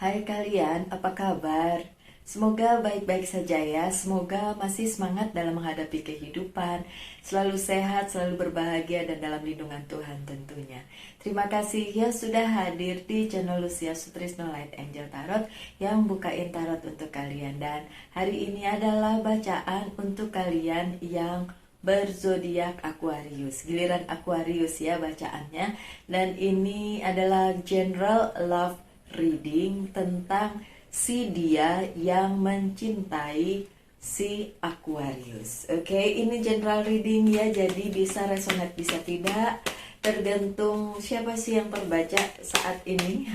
Hai kalian, apa kabar? Semoga baik-baik saja ya. Semoga masih semangat dalam menghadapi kehidupan, selalu sehat, selalu berbahagia dan dalam lindungan Tuhan tentunya. Terima kasih ya sudah hadir di channel Lucia Sutrisno Light Angel Tarot yang bukain tarot untuk kalian. Dan hari ini adalah bacaan untuk kalian yang berzodiak Aquarius. Giliran Aquarius ya bacaannya. Dan ini adalah general love reading tentang si dia yang mencintai si Aquarius. Oke, ini general reading ya, jadi bisa resonate bisa tidak, tergantung siapa sih yang terbaca saat ini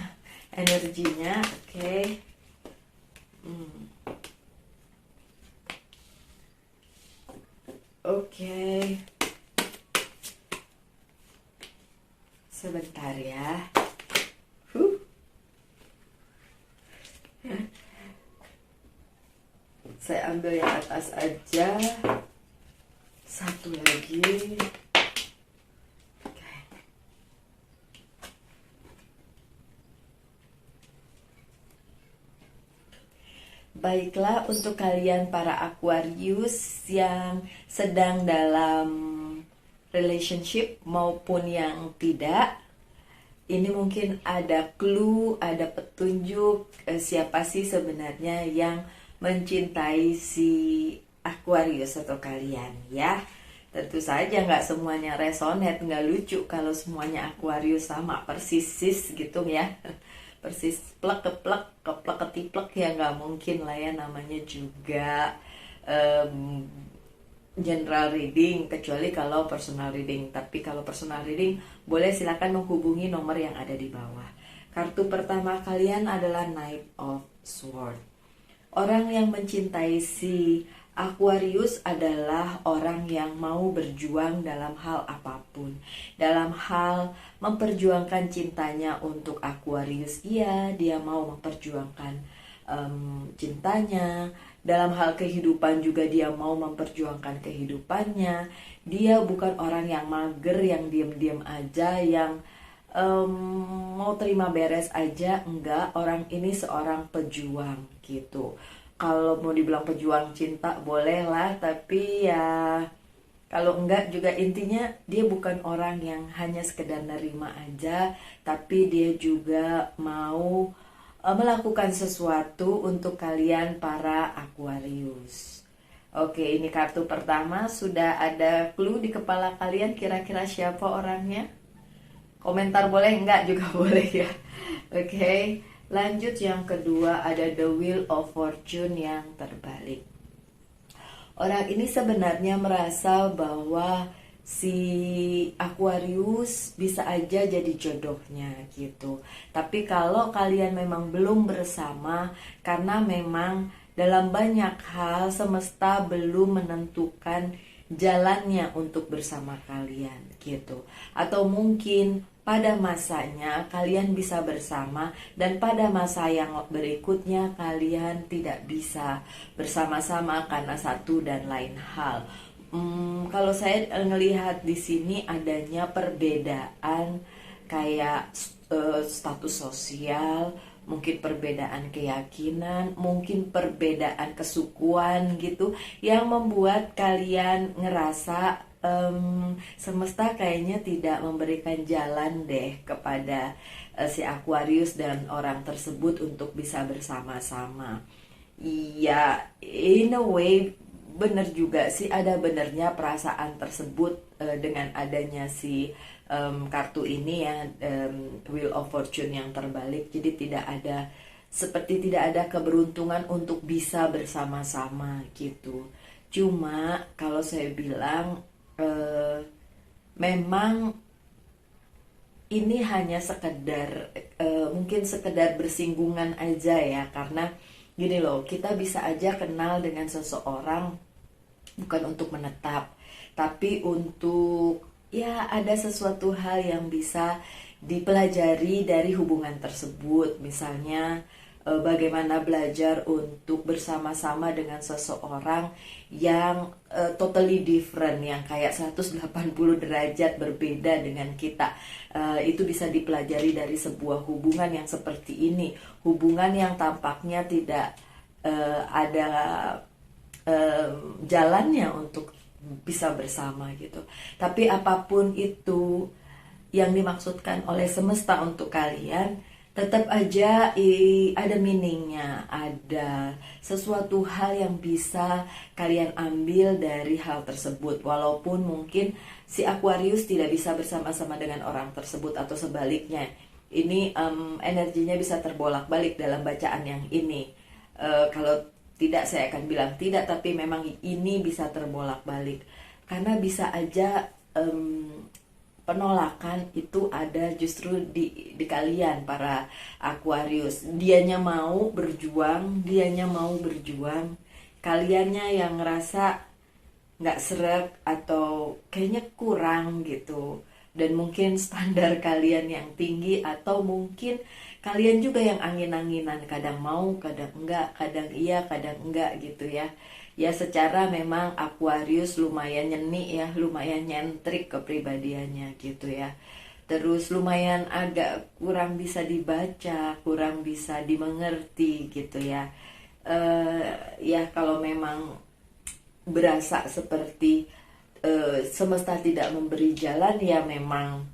energinya. Oke. Oke. Sebentar ya. Saya ambil yang atas aja. Satu lagi. Oke. Baiklah, untuk kalian para Aquarius yang sedang dalam relationship maupun yang tidak, ini mungkin ada clue, ada petunjuk siapa sih sebenarnya yang mencintai si Aquarius atau kalian ya. Tentu saja nggak semuanya resonate, nggak lucu kalau semuanya Aquarius sama persis gitu ya. Persis plek keplek keplek ketiplek ya, nggak mungkin lah ya, namanya juga general reading, kecuali kalau personal reading. Tapi kalau personal reading boleh silakan menghubungi nomor yang ada di bawah. Kartu pertama kalian adalah Knight of Swords. Orang yang mencintai si Aquarius adalah orang yang mau berjuang dalam hal apapun. Dalam hal memperjuangkan cintanya untuk Aquarius, iya, dia mau memperjuangkan cintanya. Dalam hal kehidupan juga dia mau memperjuangkan kehidupannya. Dia bukan orang yang mager, yang diam-diam aja, yang mau terima beres aja. Enggak, orang ini seorang pejuang gitu. Kalau mau dibilang pejuang cinta boleh lah, tapi ya kalau enggak juga intinya dia bukan orang yang hanya sekedar nerima aja, tapi dia juga mau melakukan sesuatu untuk kalian para Aquarius. Oke, ini kartu pertama. Sudah ada clue di kepala kalian kira-kira siapa orangnya? Komentar boleh, enggak juga boleh ya. Oke, lanjut yang kedua, ada The Wheel of Fortune yang terbalik. Orang ini sebenarnya merasa bahwa si Aquarius bisa aja jadi jodohnya gitu. Tapi kalau kalian memang belum bersama, karena memang dalam banyak hal semesta belum menentukan jalannya untuk bersama kalian gitu. Atau mungkin pada masanya kalian bisa bersama dan pada masa yang berikutnya kalian tidak bisa bersama-sama karena satu dan lain hal. Kalau saya ngelihat di sini adanya perbedaan kayak status sosial, mungkin perbedaan keyakinan, mungkin perbedaan kesukuan gitu, yang membuat kalian ngerasa semesta kayaknya tidak memberikan jalan deh kepada si Aquarius dan orang tersebut untuk bisa bersama-sama. Iya, in a way bener juga sih, ada benernya perasaan tersebut dengan adanya si kartu ini ya, Wheel of Fortune yang terbalik. Jadi seperti tidak ada keberuntungan untuk bisa bersama-sama gitu. Cuma kalau saya bilang memang ini hanya sekedar mungkin sekedar bersinggungan aja ya, karena gini loh, kita bisa aja kenal dengan seseorang bukan untuk menetap, tapi untuk ya ada sesuatu hal yang bisa dipelajari dari hubungan tersebut. Misalnya bagaimana belajar untuk bersama-sama dengan seseorang yang totally different, yang kayak 180 derajat berbeda dengan kita. Itu bisa dipelajari dari sebuah hubungan yang seperti ini, hubungan yang tampaknya tidak ada jalannya untuk bisa bersama gitu. Tapi apapun itu yang dimaksudkan oleh semesta untuk kalian, tetap aja ada meaningnya, ada sesuatu hal yang bisa kalian ambil dari hal tersebut. Walaupun mungkin si Aquarius tidak bisa bersama-sama dengan orang tersebut atau sebaliknya. Ini energinya bisa terbolak-balik dalam bacaan yang ini. Kalau tidak, saya akan bilang tidak, tapi memang ini bisa terbolak-balik. Karena bisa aja penolakan itu ada justru di kalian para Aquarius. Dianya mau berjuang, kaliannya yang ngerasa nggak seret atau kayaknya kurang gitu. Dan mungkin standar kalian yang tinggi, atau mungkin kalian juga yang angin-anginan, kadang mau, kadang enggak, kadang iya, kadang enggak gitu ya. Ya secara memang Aquarius lumayan nyeni ya, lumayan nyentrik kepribadiannya gitu ya. Terus lumayan agak kurang bisa dibaca, kurang bisa dimengerti gitu ya. Ya kalau memang berasa seperti semesta tidak memberi jalan, ya memang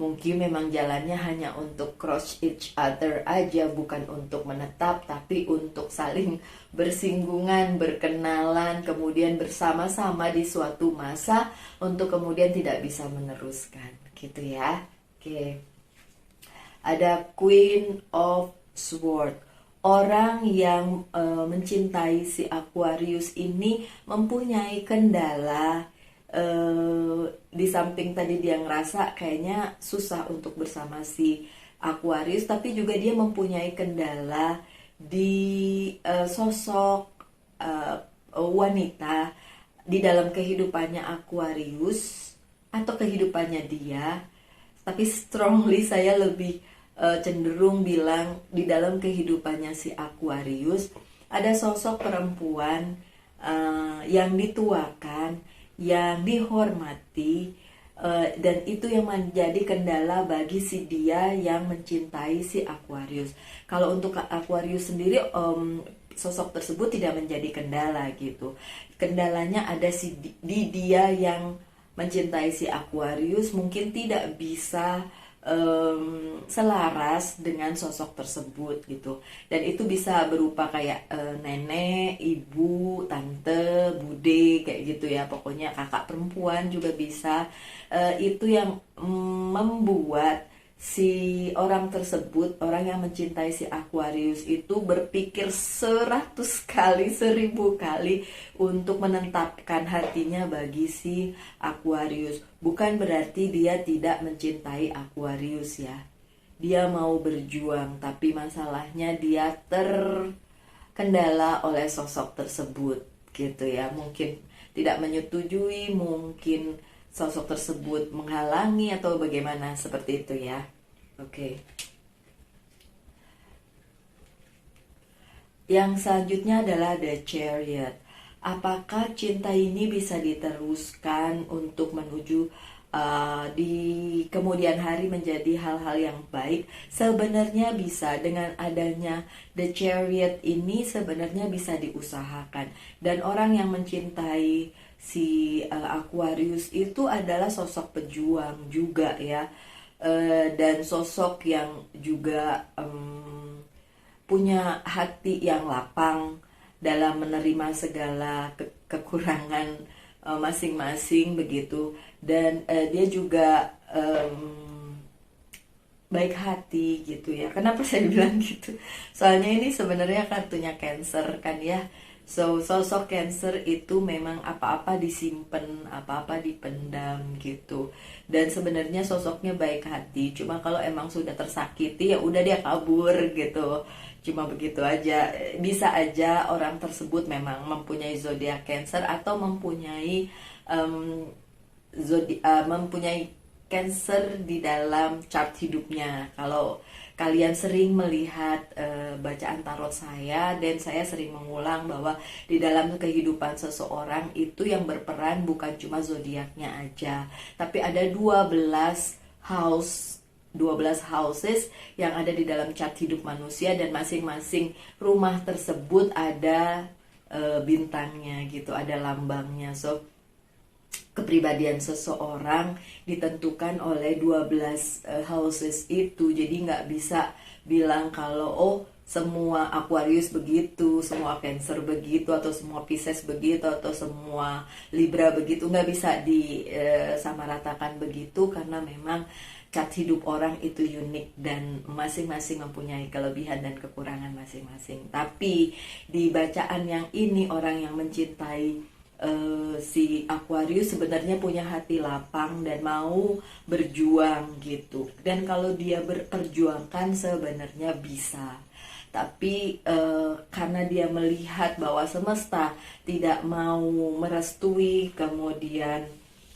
mungkin memang jalannya hanya untuk cross each other aja, bukan untuk menetap, tapi untuk saling bersinggungan, berkenalan, kemudian bersama-sama di suatu masa untuk kemudian tidak bisa meneruskan, gitu ya. Oke. Ada Queen of Swords. Orang yang mencintai si Aquarius ini mempunyai kendala. Di samping tadi dia ngerasa kayaknya susah untuk bersama si Aquarius, tapi juga dia mempunyai kendala di sosok wanita di dalam kehidupannya Aquarius atau kehidupannya dia. Tapi strongly saya lebih cenderung bilang di dalam kehidupannya si Aquarius ada sosok perempuan yang dituakan, yang dihormati, dan itu yang menjadi kendala bagi si dia yang mencintai si Aquarius. Kalau untuk Aquarius sendiri, sosok tersebut tidak menjadi kendala gitu. Kendalanya ada di dia yang mencintai si Aquarius mungkin tidak bisa selaras dengan sosok tersebut gitu. Dan itu bisa berupa kayak nenek, ibu, tante, bude kayak gitu ya. Pokoknya kakak perempuan juga bisa. Itu yang membuat si orang tersebut, orang yang mencintai si Aquarius itu berpikir 100 kali, 1000 kali untuk menetapkan hatinya bagi si Aquarius. Bukan berarti dia tidak mencintai Aquarius ya. Dia mau berjuang, tapi masalahnya dia terkendala oleh sosok tersebut gitu ya. Mungkin tidak menyetujui, mungkin sosok tersebut menghalangi atau bagaimana, seperti itu ya. Oke. Yang selanjutnya adalah The Chariot. Apakah cinta ini bisa diteruskan untuk menuju di kemudian hari menjadi hal-hal yang baik? Sebenarnya bisa. Dengan adanya The Chariot ini sebenarnya bisa diusahakan. Dan orang yang mencintai si Aquarius itu adalah sosok pejuang juga ya, dan sosok yang juga punya hati yang lapang dalam menerima segala kekurangan masing-masing begitu. Dan dia juga baik hati gitu ya. Kenapa saya bilang gitu? Soalnya ini sebenarnya kartunya Cancer kan ya. So, sosok Cancer itu memang apa-apa disimpan, apa-apa dipendam gitu. Dan sebenarnya sosoknya baik hati. Cuma kalau emang sudah tersakiti ya udah dia kabur gitu. Cuma begitu aja. Bisa aja orang tersebut memang mempunyai zodiak Cancer atau mempunyai mempunyai Cancer di dalam chart hidupnya. Kalau kalian sering melihat bacaan tarot saya, dan saya sering mengulang bahwa di dalam kehidupan seseorang itu yang berperan bukan cuma zodiaknya aja, tapi ada 12 houses yang ada di dalam chart hidup manusia, dan masing-masing rumah tersebut ada bintangnya gitu, ada lambangnya. So kepribadian seseorang ditentukan oleh 12 houses itu. Jadi nggak bisa bilang kalau oh semua Aquarius begitu, semua Cancer begitu, atau semua Pisces begitu, atau semua Libra begitu. Nggak bisa disamaratakan begitu, karena memang chart hidup orang itu unik dan masing-masing mempunyai kelebihan dan kekurangan masing-masing. Tapi di bacaan yang ini, orang yang mencintai si Aquarius sebenarnya punya hati lapang dan mau berjuang gitu. Dan kalau dia berperjuangkan sebenarnya bisa. Tapi karena dia melihat bahwa semesta tidak mau merestui, kemudian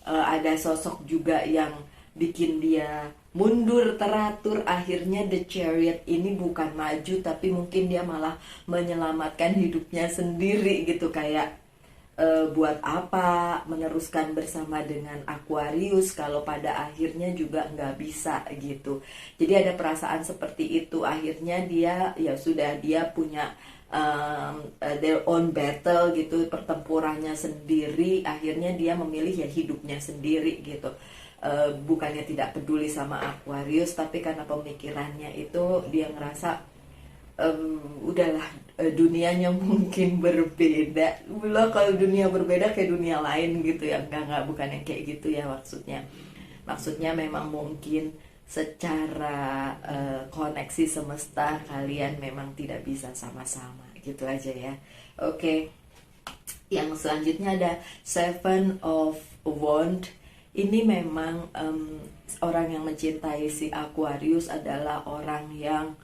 ada sosok juga yang bikin dia mundur teratur, akhirnya The Chariot ini bukan maju, tapi mungkin dia malah menyelamatkan hidupnya sendiri gitu. Kayak buat apa meneruskan bersama dengan Aquarius kalau pada akhirnya juga nggak bisa gitu. Jadi ada perasaan seperti itu. Akhirnya dia ya sudah, dia punya their own battle gitu, pertempurannya sendiri. Akhirnya dia memilih ya hidupnya sendiri gitu. Bukannya tidak peduli sama Aquarius, tapi karena pemikirannya itu dia ngerasa udahlah, dunianya mungkin berbeda. Belum, kalau dunia berbeda kayak dunia lain gitu ya. Enggak, bukan yang kayak gitu ya maksudnya memang mungkin secara koneksi semesta kalian memang tidak bisa sama-sama gitu aja ya. Oke. Yang selanjutnya ada Seven of Wands. Ini memang orang yang mencintai si Aquarius adalah orang yang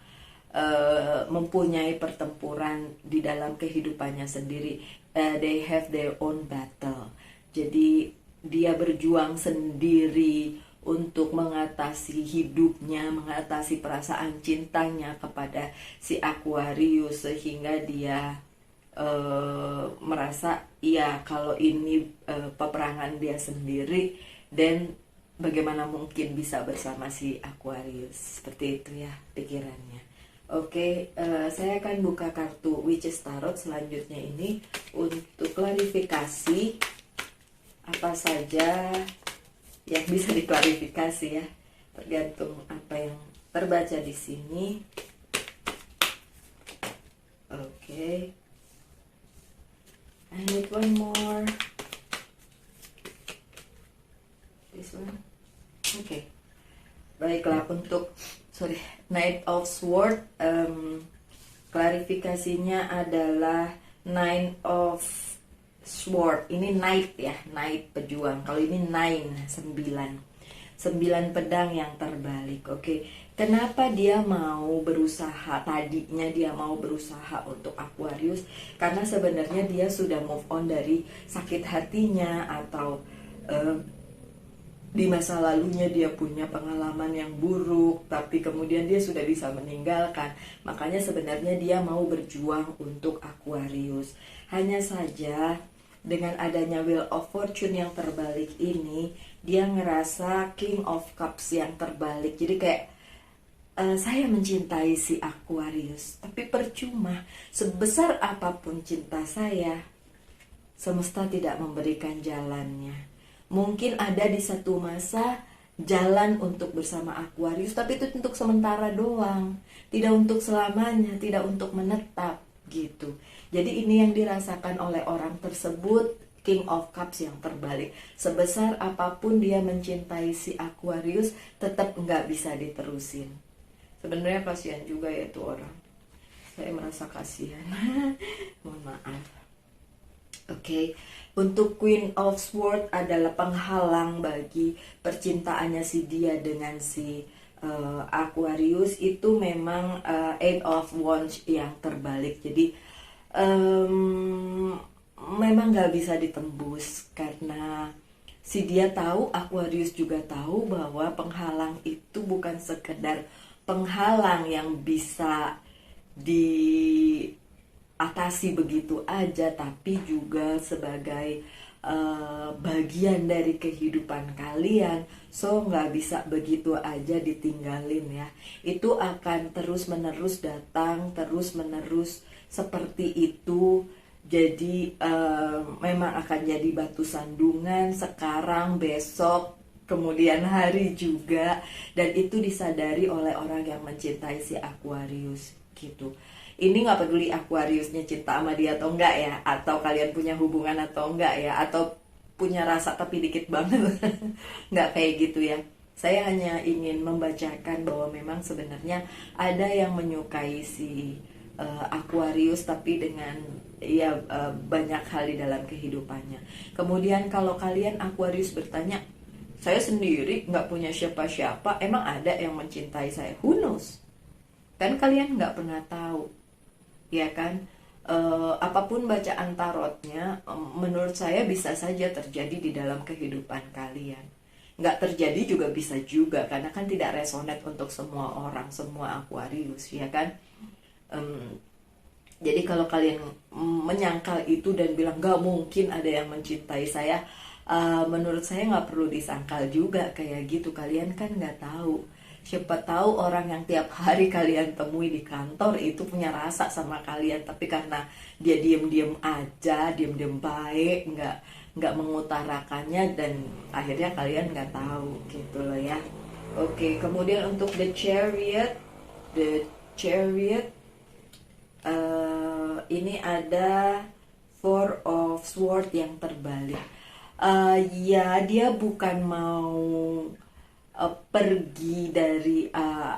mempunyai pertempuran di dalam kehidupannya sendiri. They have their own battle. Jadi dia berjuang sendiri untuk mengatasi hidupnya, mengatasi perasaan cintanya kepada si Aquarius, sehingga dia merasa ya kalau ini peperangan dia sendiri, dan bagaimana mungkin bisa bersama si Aquarius. Seperti itu ya pikirannya. Oke, saya akan buka kartu Witches Tarot selanjutnya ini untuk klarifikasi apa saja yang bisa diklarifikasi ya, tergantung apa yang terbaca di sini. Oke, I need one more. This one. Oke, baiklah, untuk Knight of Swords, klarifikasinya adalah Nine of Swords. Ini Knight ya, Knight pejuang. Kalau ini 9 pedang yang terbalik. Oke, kenapa dia mau berusaha? Tadinya dia mau berusaha untuk Aquarius karena sebenarnya dia sudah move on dari sakit hatinya, atau di masa lalunya dia punya pengalaman yang buruk, tapi kemudian dia sudah bisa meninggalkan. Makanya sebenarnya dia mau berjuang untuk Aquarius. Hanya saja dengan adanya Wheel of Fortune yang terbalik ini, dia ngerasa King of Cups yang terbalik. Jadi kayak saya mencintai si Aquarius, tapi percuma. Sebesar apapun cinta saya, semesta tidak memberikan jalannya. Mungkin ada di satu masa jalan untuk bersama Aquarius, tapi itu untuk sementara doang, tidak untuk selamanya, tidak untuk menetap gitu. Jadi ini yang dirasakan oleh orang tersebut, King of Cups yang terbalik. Sebesar apapun dia mencintai si Aquarius, tetap nggak bisa diterusin. Sebenarnya kasihan juga ya tuh orang. Saya merasa kasihan. Mohon maaf. Oke, untuk Queen of Swords adalah penghalang bagi percintaannya si dia dengan si Aquarius. Itu memang Eight of Wands yang terbalik. Jadi memang gak bisa ditembus, karena Si dia tahu, Aquarius juga tahu bahwa penghalang itu bukan sekedar penghalang yang bisa diatasi begitu aja, tapi juga sebagai bagian dari kehidupan kalian. So nggak bisa begitu aja ditinggalin ya. Itu akan terus menerus datang, terus menerus seperti itu. Jadi memang akan jadi batu sandungan sekarang, besok, kemudian hari juga. Dan itu disadari oleh orang yang mencintai si Aquarius gitu. Ini nggak peduli Aquariusnya cinta sama dia atau enggak ya, atau kalian punya hubungan atau enggak ya, atau punya rasa tapi dikit banget. Nggak kayak gitu ya. Saya hanya ingin membacakan bahwa memang sebenarnya ada yang menyukai si Aquarius, tapi dengan ya banyak hal di dalam kehidupannya. Kemudian kalau kalian Aquarius bertanya, saya sendiri nggak punya siapa-siapa, emang ada yang mencintai saya? Who knows? Kan kalian nggak pernah tahu, ya kan? Apapun bacaan tarotnya, menurut saya bisa saja terjadi di dalam kehidupan kalian. Nggak terjadi juga bisa juga, karena kan tidak resonate untuk semua orang, semua Aquarius, ya kan? Jadi kalau kalian menyangkal itu dan bilang gak mungkin ada yang mencintai saya, menurut saya nggak perlu disangkal juga kayak gitu. Kalian kan nggak tahu. Siapa tahu orang yang tiap hari kalian temui di kantor itu punya rasa sama kalian, tapi karena dia diem-diem aja, diem-diem baik, nggak mengutarakannya, dan akhirnya kalian nggak tahu gitu loh ya. Oke, kemudian untuk the chariot, ini ada Four of Swords yang terbalik. Ya, dia bukan mau pergi dari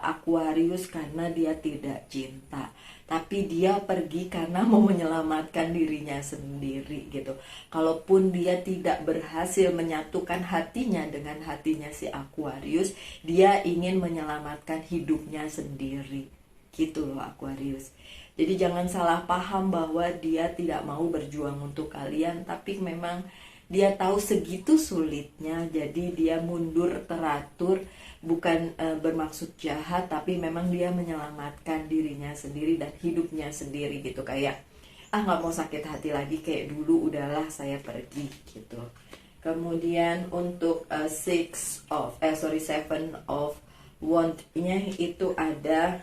Aquarius karena dia tidak cinta, tapi dia pergi karena mau menyelamatkan dirinya sendiri gitu. Kalaupun dia tidak berhasil menyatukan hatinya dengan hatinya si Aquarius, dia ingin menyelamatkan hidupnya sendiri gitu loh Aquarius. Jadi jangan salah paham bahwa dia tidak mau berjuang untuk kalian, tapi memang dia tahu segitu sulitnya, jadi dia mundur teratur, bukan bermaksud jahat, tapi memang dia menyelamatkan dirinya sendiri dan hidupnya sendiri gitu. Kayak nggak mau sakit hati lagi kayak dulu, udahlah saya pergi gitu. Kemudian untuk Seven of Wands-nya itu ada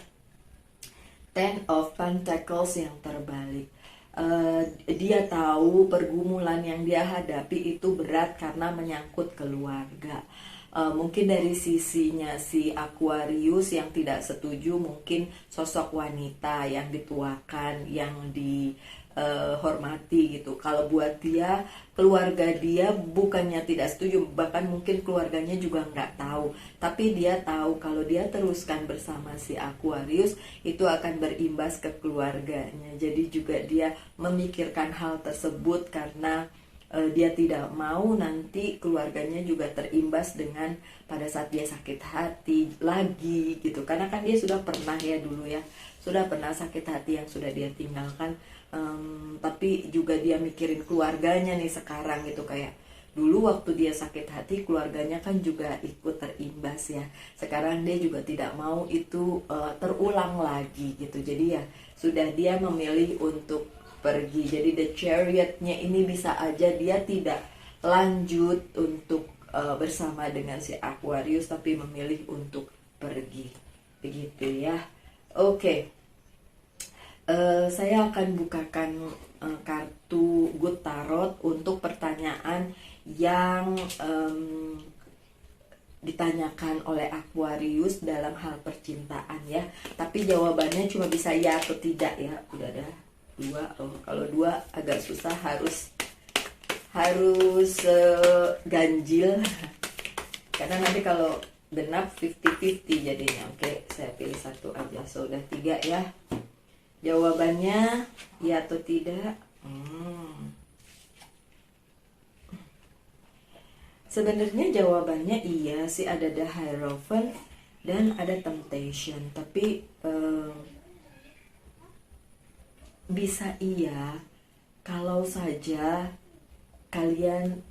Ten of Pentacles yang terbalik. Dia tahu pergumulan yang dia hadapi itu berat karena menyangkut keluarga. Mungkin dari sisinya si Aquarius yang tidak setuju, mungkin sosok wanita yang dituakan, yang dihormati gitu. Kalau buat dia, keluarga dia bukannya tidak setuju, bahkan mungkin keluarganya juga nggak tahu, tapi dia tahu kalau dia teruskan bersama si Aquarius itu akan berimbas ke keluarganya. Jadi juga dia memikirkan hal tersebut karena dia tidak mau nanti keluarganya juga terimbas dengan pada saat dia sakit hati lagi gitu. Karena kan dia sudah pernah ya dulu ya, sudah pernah sakit hati yang sudah dia tinggalkan. Tapi juga dia mikirin keluarganya nih sekarang gitu. Kayak dulu waktu dia sakit hati, keluarganya kan juga ikut terimbas ya. Sekarang dia juga tidak mau itu terulang lagi gitu. Jadi ya sudah dia memilih untuk pergi. Jadi the chariot-nya ini bisa aja dia tidak lanjut untuk bersama dengan si Aquarius, tapi memilih untuk pergi begitu ya. Oke. Saya akan bukakan kartu Good Tarot untuk pertanyaan yang ditanyakan oleh Aquarius dalam hal percintaan ya. Tapi jawabannya cuma bisa ya atau tidak ya. Udah ada 2. Kalau 2 agak susah, harus ganjil. Karena nanti kalau genap 50-50 jadinya. Oke, saya pilih 1 aja. So udah 3 ya. Jawabannya ya atau tidak. Sebenarnya jawabannya iya sih, ada the Hierophant dan ada Temptation. Tapi bisa iya kalau saja kalian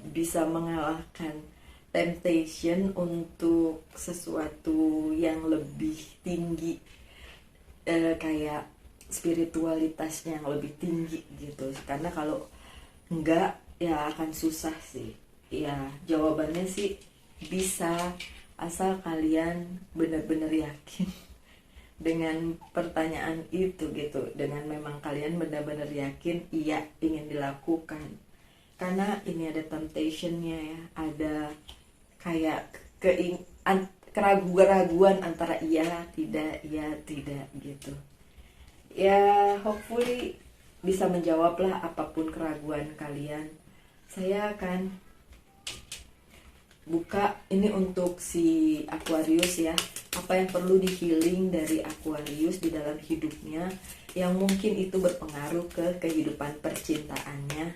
bisa mengalahkan temptation untuk sesuatu yang lebih tinggi, kayak spiritualitasnya yang lebih tinggi gitu. Karena kalau enggak ya akan susah sih. Ya jawabannya sih bisa, asal kalian benar-benar yakin dengan pertanyaan itu gitu. Dengan memang kalian benar-benar yakin iya ingin dilakukan. Karena ini ada temptationnya ya, ada kayak keraguan-keraguan antara iya tidak gitu. Ya hopefully bisa menjawablah apapun keraguan kalian. Saya akan buka ini untuk si Aquarius ya. Apa yang perlu di healing dari Aquarius di dalam hidupnya, yang mungkin itu berpengaruh ke kehidupan percintaannya.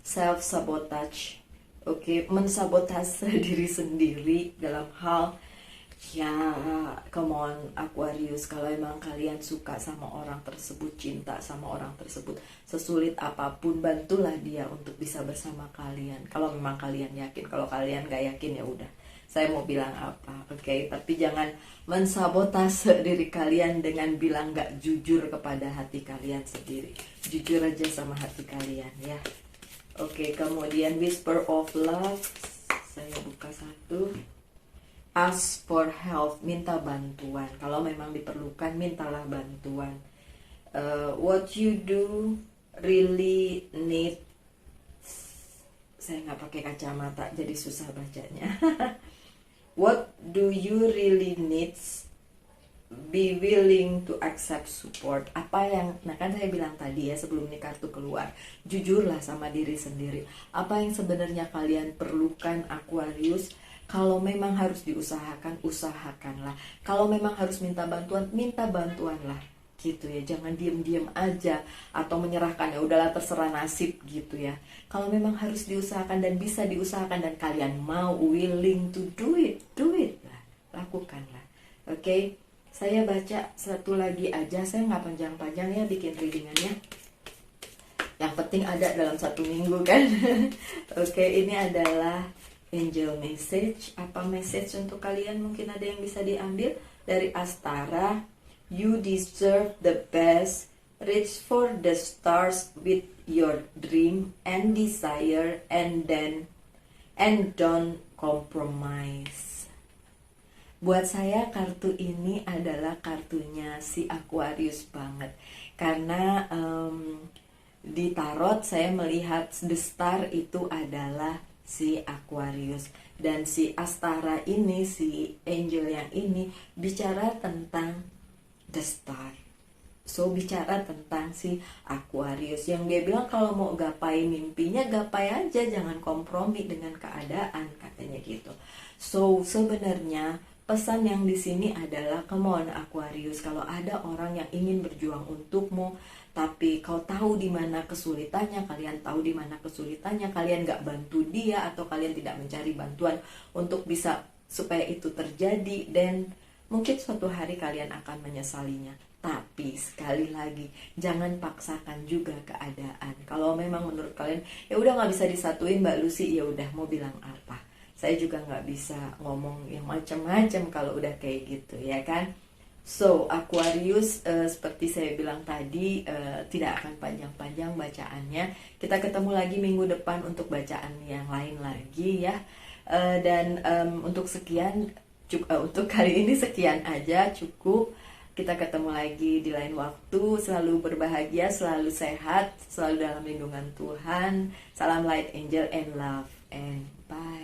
Self sabotage, oke, mensabotase diri sendiri dalam hal ya, come on Aquarius, kalau emang kalian suka sama orang tersebut, cinta sama orang tersebut, sesulit apapun bantulah dia untuk bisa bersama kalian. Kalau memang kalian yakin, kalau kalian gak yakin ya udah, saya mau bilang apa, oke? Tapi jangan mensabotase diri kalian dengan bilang gak jujur kepada hati kalian sendiri. Jujur aja sama hati kalian ya. Oke, kemudian Whisper of Love, saya buka satu. Ask for help, minta bantuan. Kalau memang diperlukan, mintalah bantuan. What you do really need. Saya nggak pakai kacamata, jadi susah bacanya. What do you really need? Be willing to accept support. Apa yang, nah kan saya bilang tadi ya sebelum ini kartu keluar, jujurlah sama diri sendiri. Apa yang sebenarnya kalian perlukan Aquarius? Kalau memang harus diusahakan, usahakanlah. Kalau memang harus minta bantuanlah gitu ya. Jangan diem-diem aja atau menyerahkan, ya udahlah terserah nasib gitu ya. Kalau memang harus diusahakan dan bisa diusahakan dan kalian mau, willing to do it lah, lakukanlah. Oke, saya baca satu lagi aja, saya nggak panjang-panjang ya bikin readingannya. Yang penting ada dalam 1 minggu kan. Oke, ini adalah angel message. Apa message untuk kalian? Mungkin ada yang bisa diambil dari Astara. You deserve the best. Reach for the stars with your dream and desire, and don't compromise. Buat saya kartu ini adalah kartunya si Aquarius banget. Karena di tarot saya melihat the star itu adalah si Aquarius, dan si Astara ini, si angel yang ini bicara tentang the star. So bicara tentang si Aquarius yang dia bilang kalau mau gapai mimpinya, gapai aja, jangan kompromi dengan keadaan, katanya gitu. So sebenarnya pesan yang di sini adalah, come on Aquarius, kalau ada orang yang ingin berjuang untukmu tapi kau tahu di mana kesulitannya, kalian tahu di mana kesulitannya, kalian gak bantu dia atau kalian tidak mencari bantuan untuk bisa supaya itu terjadi, dan mungkin suatu hari kalian akan menyesalinya. Tapi sekali lagi, jangan paksakan juga keadaan. Kalau memang menurut kalian ya udah nggak bisa disatuin Mbak Lucy, ya udah mau bilang apa? Saya juga nggak bisa ngomong yang macam-macam kalau udah kayak gitu ya kan. So Aquarius, seperti saya bilang tadi, tidak akan panjang-panjang bacaannya. Kita ketemu lagi minggu depan untuk bacaan yang lain lagi ya. Dan untuk sekian, untuk kali ini sekian aja, cukup. Kita ketemu lagi di lain waktu. Selalu berbahagia, selalu sehat, selalu dalam lindungan Tuhan. Salam light, angel, and love, and bye.